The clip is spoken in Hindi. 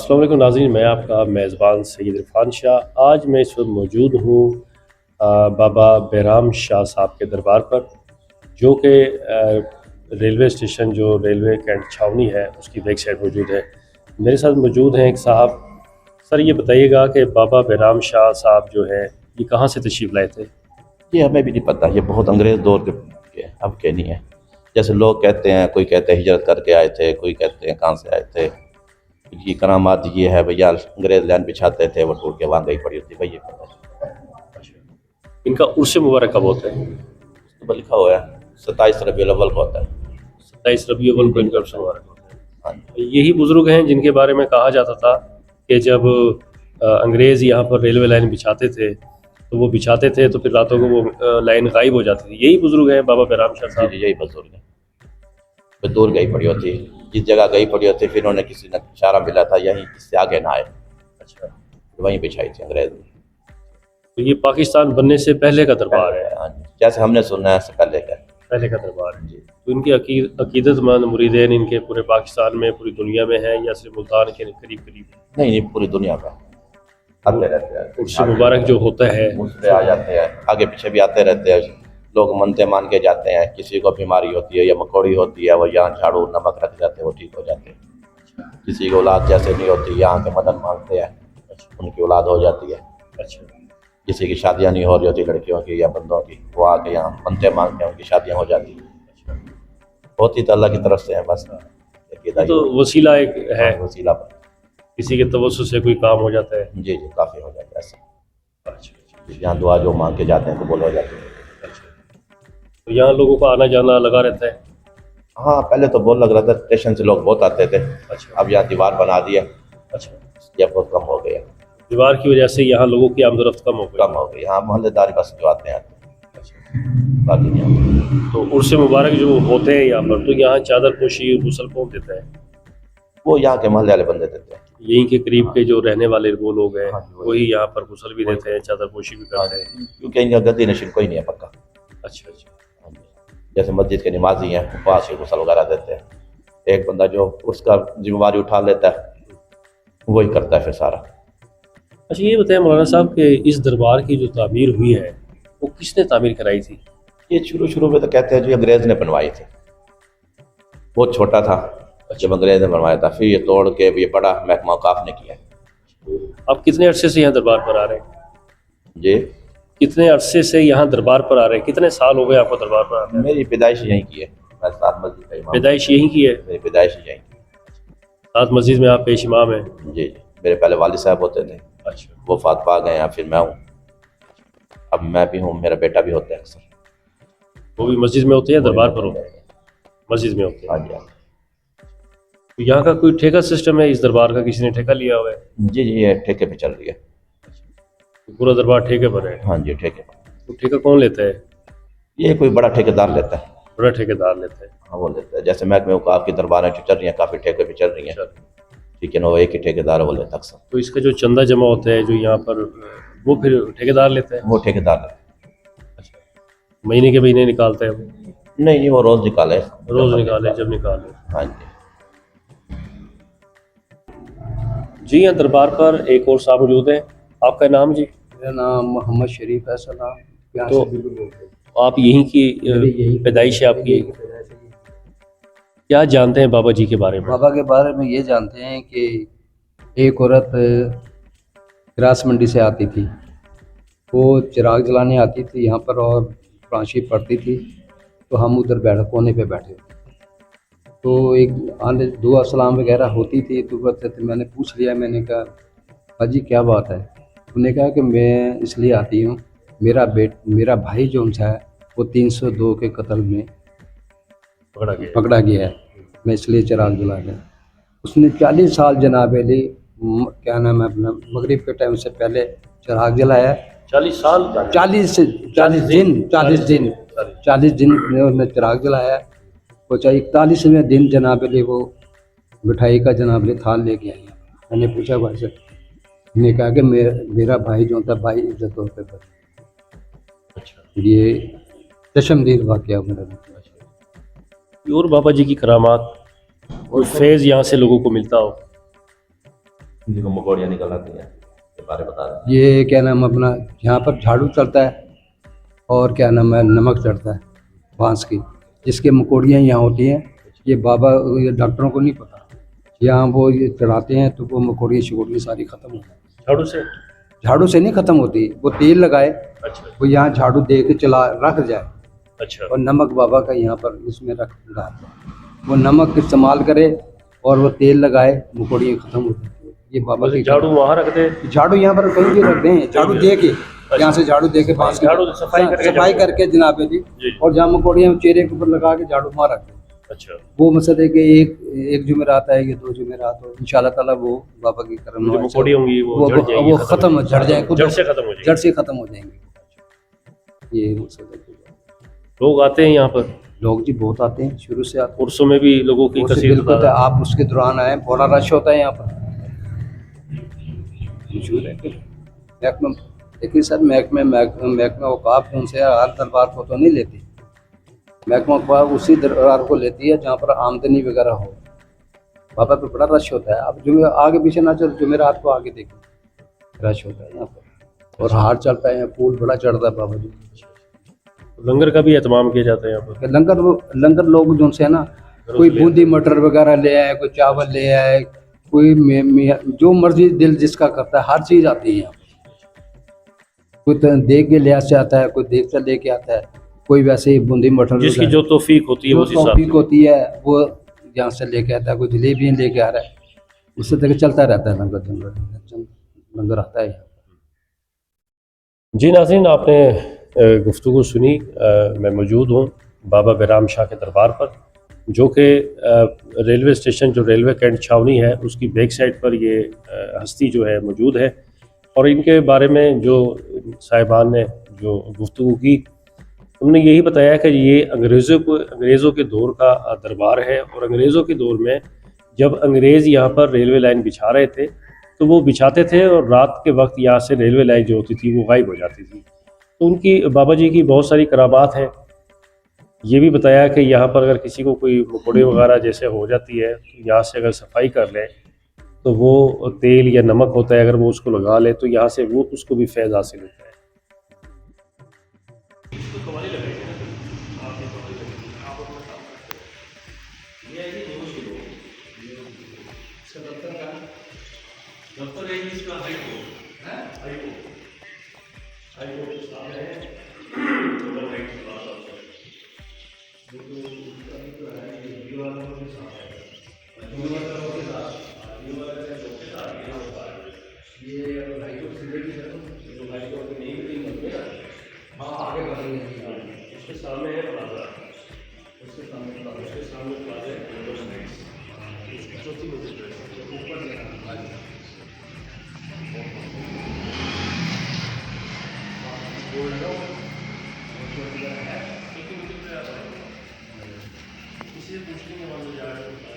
अस्सलाम वालेकुम नाज़रीन, मैं आपका मेज़बान सैयद इरफान शाह। आज मैं इस वक्त मौजूद हूँ बाबा बैराम शाह साहब के दरबार पर, जो कि रेलवे स्टेशन जो रेलवे कैंट छावनी है उसकी बैक साइड मौजूद है। मेरे साथ मौजूद हैं एक साहब। सर ये बताइएगा कि बाबा बैराम शाह साहब जो है ये कहाँ से तशरीफ़ लाए थे? ये हमें भी नहीं पता, ये बहुत अंग्रेज़ दौर के अब के नहीं है। जैसे लोग कहते हैं, कोई कहते हैं हिजरत करके आए थे, कोई कहते हैं कहाँ से आए थे। ये करामात ये है भैया, अंग्रेज़ लैंड बिछाते थे, वो टूट के वहाँ गई पड़ी होती, भाई ये पता है। इनका उर्स मुबारक कब होता है? तो लिखा हुआ है 27 रबीउल अव्वल को होता है। 27 रबीउल अव्वल को इनका उर्स मुबारक होता है। हाँ जी। यही बुज़ुर्ग हैं जिनके बारे में कहा जाता था कि जब अंग्रेज़ यहाँ पर रेलवे लाइन बिछाते थे तो वो बिछाते थे तो फिर रातों को वो लाइन गायब हो जाती थी। यही बुज़ुर्ग हैं बाबा बैराम शाह जी साहब? जी, यही बुजुर्ग है। वो दूर गई पड़ी होती, जिस जगह गई पड़ी होती फिर उन्हें किसी ने इशारा मिला था यहीं, इससे आगे ना आए, अच्छा, वहीं बिछाई थी अंग्रेज़ ने। तो ये पाकिस्तान बनने से पहले का दरबार है? हाँ जी, जैसे हमने सुना है इससे पहले का। पहले का दरबार है। जी, तो इनकी अकीदतमंद मुरीदेन इनके पूरे पाकिस्तान में, पूरी दुनिया में है या सिर्फ मुल्तान के करीब करीब? नहीं नहीं, पूरी दुनिया में आते रहते हैं। उर्स मुबारक जो होता है मुझसे आ जाते हैं, आगे पीछे भी आते रहते हैं। लोग मनते मान के जाते हैं, किसी को बीमारी होती है या मकोड़ी होती है, वो यहाँ झाड़ू नमक रख जाते हैं, वो ठीक हो जाते हैं। किसी को औलाद जैसे नहीं होती, यहाँ के मदद मांगते हैं, उनकी औलाद हो जाती है। अच्छा, किसी की शादियाँ नहीं हो रही होती लड़कियों की या बंदों की, वो आके यहाँ मनते मांगते हैं, उनकी शादियाँ हो जाती हैं। होती तो अल्लाह की तरफ से है बस। ये तो वसीला एक है, वसीला पर। किसी के तवज्जुह से कोई काम हो जाता है। जी जी, काफ़ी हो जाता है ऐसा। अच्छा यहाँ दुआ जो मांग के जाते हैं कबूल हो जाती है। अच्छा, तो यहाँ लोगों का आना जाना लगा रहता है? हाँ, पहले तो बहुत लग रहा था, स्टेशन से लोग बहुत आते थे। अच्छा अब यहाँ दीवार बना दिया, अच्छा, ये बहुत कम हो गया। दीवार की वजह से यहाँ लोगों की आमदोरफ्त कम हो गई? कम हो गई, यहाँ मोहल्लेदार बस जो आते हैं, अच्छा, बाकी नहीं। तो उर्स मुबारक जो होते हैं यहाँ पर, तो यहाँ चादर पोशी गुसल कौन देता है? वो यहाँ के मोहल्ले वाले बंदे देते हैं। यहीं के करीब के जो रहने वाले वो लोग हैं हाँ जी, वही यहाँ पर गुसल भी देते हैं, चादर पोशी भी हाँ करते हैं? क्योंकि इनका गद्दी नशीन कोई नहीं है पक्का। अच्छा अच्छा, हाँ जी। जैसे मस्जिद के नमाजी हैं, वहाँ से गुसल वगैरह देते हैं। एक बंदा जो उसका जिम्मेवारी उठा लेता है, वही करता है फिर सारा। अच्छा ये बताएं मौलाना साहब कि इस दरबार की जो तामीर हुई है वो किसने तामीर कराई थी? ये शुरू में तो कहते हैं जो अंग्रेज़ ने बनवाई थी, बहुत छोटा था जब अंग्रेज़ ने बनवाया था, फिर ये तोड़ के ये बड़ा महकमा औकाफ ने किया। आप कितने अरसे से यहाँ दरबार पर आ रहे हैं? जी, कितने अरसे से यहाँ दरबार पर आ रहे हैं? कितने साल हो गए आपको दरबार पर आते हैं? मेरी पैदाइश यहीं की है, मैं सात मस्जिद का इमाम। पैदाइश यहीं की है? मेरी पैदाइश यहीं की। सात मस्जिद में आप पेश इमाम हैं? जी जी, मेरे पहले वालिद साहब होते थे, अच्छा, वो फात पा गए हैं, फिर मैं हूँ, अब मैं भी हूँ, मेरा बेटा भी होता है अक्सर। वो भी मस्जिद में होते हैं, दरबार पर होते हैं? मस्जिद में होते हैं। हाँ जी, हाँ तो यहाँ का कोई ठेका सिस्टम है इस दरबार का, किसी ने ठेका लिया हुआ है? जी जी, ये ठेके पे चल रही है। तो पूरा दरबार ठेके पर है? हाँ जी, ठेके पर। तो ठेका कौन लेता है? ये कोई बड़ा ठेकेदार लेता है। बड़ा ठेकेदार लेता है? हाँ, वो लेता है। जैसे महकमे औकाफ की दरबारें चल रही हैं, काफ़ी ठेके पे चल रही हैं, अच्छा, ठीक है ना, वो एक ही ठेकेदार है, वो लेता है अक्सर। तो इसका जो चंदा जमा होता है जो यहाँ पर, वो फिर ठेकेदार लेता है? वो ठेकेदार लेता अच्छा, महीने के महीने निकालता है वो? है। नहीं नहीं, वो रोज़ निकाले। रोज निकाले जब निकाले। हाँ जी। जी हाँ, दरबार पर एक और साहब मौजूद है। आपका नाम जी? मेरा नाम मोहम्मद शरीफ है सलाम। यहाँ तो से बिल्कुल बोलते हैं। आप यहीं की यही पैदाइश है आपकी? क्या जानते हैं बाबा जी के बारे में? बाबा के बारे में ये जानते हैं कि एक औरत ग्रास मंडी से आती थी, वो चिराग जलाने आती थी यहाँ पर और प्रांशी पढ़ती थी, तो हम उधर कोने पे बैठे। तो एक आने दुआ सलाम वगैरह होती थी, तो कहते थे, मैंने पूछ लिया, मैंने कहा हाजी क्या बात है? उन्होंने कहा कि मैं इसलिए आती हूँ, मेरा भाई जो है वो 302 के कत्ल में पकड़ा गया है, मैं इसलिए चिराग जला रहा। उसने 40 साल जनाब अली क्या नाम है अपना मगरिब के टाइम से पहले चिराग जलाया। 40 साल? 40 दिन उसने चिराग जलाया। वो चाहे 41वें दिन जनाब अली वो मिठाई का जनाब अली थाल लेके आए। मैंने पूछा भाई से, ने कहा कि मेरा भाई जो था, भाई इज्जत तौर पर बचा। अच्छा, ये चशमदीद वाक़या मेरा। और बाबा जी की करामात और फैज़ यहाँ से लोगों को मिलता हो? जिनको मकोड़ियाँ निकल आती हैं, के बारे में बता दें। ये क्या नाम अपना यहाँ पर झाड़ू चलता है और क्या नाम है नमक चढ़ता है बांस की, जिसके मकोड़ियाँ यहाँ होती हैं। ये बाबा ये डॉक्टरों को नहीं पता, यहाँ वो ये चढ़ाते हैं तो वो मकोड़ियाँ शिकोड़ियाँ सारी ख़त्म हो जाती झाड़ू से? हैं। झाड़ू से नहीं ख़त्म होती, वो तेल लगाए, अच्छा वो यहाँ झाड़ू दे के चला रख जाए अच्छा। और नमक बाबा का यहाँ पर इसमें रख डालते हैं। वो नमक इस्तेमाल करे और वो तेल लगाए, मकोड़ियाँ ख़त्म हो जाती है। ये बाबा बस की झाड़ू वहाँ रख दे? झाड़ू यहाँ पर कहीं भी रख दें, झाड़ू दे के यहाँ से झाड़ू दे के बांस की झाड़ू सफाई करके जनाब जी, जी। और जहाँ मकोड़ियाँ चेहरे के ऊपर लगा के झाड़ू वहाँ रख दें। अच्छा वो मसद है कि एक जुमेरात आएगी, 2 जुमेरात हो, इंशाल्लाह ताला वो बाबा की करम जो मकोड़ी होंगी वो झड़ जाएंगी, वो खत्म झड़ जाए, जड़ से खत्म हो जाएगी। जड़ से खत्म हो जाएंगी। ये मकसद है। लोग आते हैं यहाँ पर? लोग जी बहुत आते हैं, शुरू से आते उर्सों में भी लोगों की हैं। कसीर बिल्कुल तादाद। आप उसके दौरान आए, बड़ा रश होता है यहाँ पर, मशहूर है। महकमा देखिए सर, महकमा औकाफ उनसे हर दरबार को तो नहीं लेती, महकमा औकाफ उसी दरबार को लेती है जहाँ पर आमदनी वगैरह हो। बाबा पे बड़ा रश होता है। अब जुमे आगे पीछे ना चल, जुमेरात को आगे देखिए रश होता है यहाँ पर, और हार चलता है यहाँ, फूल बड़ा चढ़ता है बाबा जी। लंगर का भी एहतमाम किया जाता है यहाँ पर? लंगर लोग जो से है ना, कोई बूंदी मटर वगैरह ले आए, कोई चावल ले आए, कोई जो मर्जी दिल जिसका करता है, हर चीज़ आती है यहाँ पर। कोई तो देख के लिहाज से आता है, कोई देख कर लेके आता है, कोई वैसे ही बूंदी मटर जिसकी जो तौफीक होती है जो उस हिसाब तौफीक से। होती है वो यहाँ से लेके आता है, कोई जलेबियाँ लेके आ रहा है, उससे तक चलता रहता है लंगर आता है। जी नाज़रीन, आपने गुफ्तगू सुनी। मैं मौजूद हूँ बाबा बैराम शाह के दरबार पर, जो कि रेलवे स्टेशन, जो रेलवे कैंट छावनी है, उसकी बैक साइड पर ये हस्ती जो है मौजूद है। और इनके बारे में जो साहिबान ने जो गुफ्तगू की, उन्होंने यही बताया कि ये अंग्रेज़ों के दौर का दरबार है। और अंग्रेज़ों के दौर में जब अंग्रेज़ यहाँ पर रेलवे लाइन बिछा रहे थे तो वो बिछाते थे और रात के वक्त यहाँ से रेलवे लाइन जो होती थी वो गायब हो जाती थी। तो उनकी बाबा जी की बहुत सारी करामात हैं। ये भी बताया कि यहाँ पर अगर किसी को कोई मकोड़े वगैरह जैसे हो जाती है तो यहाँ से अगर सफाई कर ले तो वो तेल या नमक होता है, अगर वो उसको लगा ले तो यहाँ से वो उसको भी फैज़ हासिल होता है। उसके सामने है प्लाजा, उसके सामने प्लाजा है, चौथी मंजिल पे ऊपर किसी से पूछ लेंगे वहाँ से जा रहे हैं।